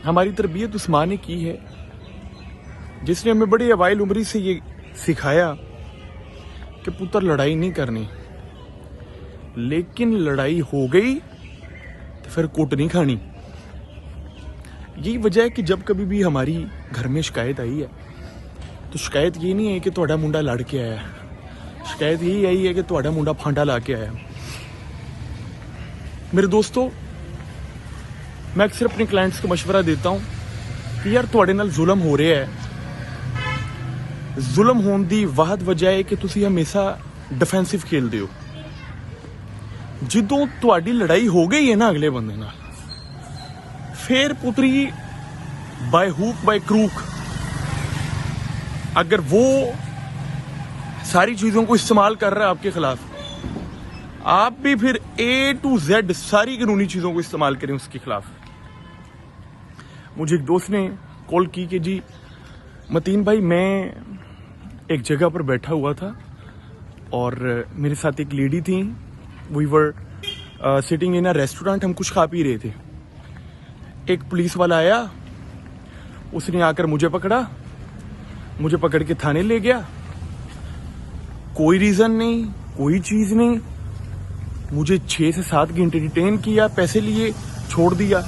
हमारी तरबियत उस माँ ने की है जिसने हमें बड़ी अवाइल उम्री से ये सिखाया कि पुत्र लड़ाई नहीं करनी, लेकिन लड़ाई हो गई तो फिर कुट नहीं खानी। यही वजह है कि जब कभी भी हमारी घर में शिकायत आई है तो शिकायत ये नहीं है कि तुहाडा मुंडा लड़ के आया, शिकायत यही आई है कि तुहाडा मुंडा फांडा ला के आया। मेरे दोस्तों, मैं अक्सर अपने क्लाइंट्स को मशवरा देता हूं कि यार तुहाडे नाल जुल्म हो रहा है। जुल्म होने की वाहद वजह है कि तुसी हमेशा डिफेंसिव खेलते हो। ਜਦੋਂ ਤੁਹਾਡੀ लड़ाई हो गई है ना अगले बंदे नाल, फिर पुत्री बाय हुक बाय क्रूक अगर वो सारी चीजों को इस्तेमाल कर रहा है आपके खिलाफ, आप भी फिर A to Z सारी कानूनी चीजों को इस्तेमाल करें उसके खिलाफ। मुझे एक दोस्त ने कॉल की कि जी मतीन भाई, मैं एक जगह पर बैठा हुआ था और मेरे साथ एक लेडी थी। We were sitting in a restaurant, हम कुछ खा पी रहे थे। एक पुलिस वाला आया, उसने आकर मुझे पकड़ा, मुझे पकड़ के थाने ले गया। कोई रीजन नहीं, कोई चीज नहीं, मुझे 6 से 7 घंटे डिटेन किया, पैसे लिए, छोड़ दिया।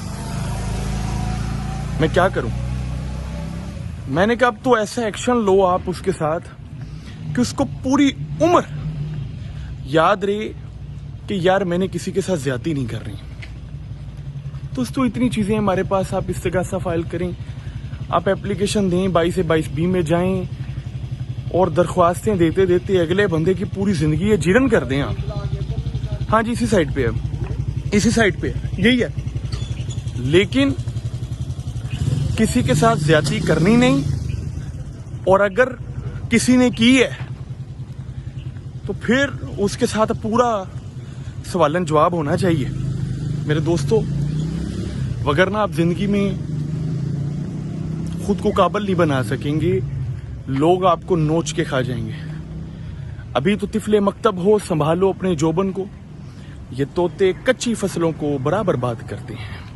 मैं क्या करूं? मैंने कहा अब तो ऐसा एक्शन लो आप उसके साथ कि उसको पूरी उम्र याद रहे कि यार मैंने किसी के साथ ज्यादती नहीं कर रही। दोस्तों, इतनी चीजें हमारे पास, आप इस्तिगासा फाइल करें, आप एप्लीकेशन दें, 22 से 22B में जाएं और दरख्वास्तें देते देते अगले बंदे की पूरी जिंदगी जीरन कर दें आप। हाँ जी, इसी साइड पे है, इसी साइड पे है, यही है। लेकिन किसी के साथ ज्यादती करनी नहीं, और अगर किसी ने की है तो फिर उसके साथ पूरा सवालन जवाब होना चाहिए। मेरे दोस्तों, वगरना आप जिंदगी में खुद को काबिल नहीं बना सकेंगे, लोग आपको नोच के खा जाएंगे। अभी तो तिफले मकतब हो, संभालो अपने जोबन को, ये तोते कच्ची फसलों को बराबर बात करते हैं।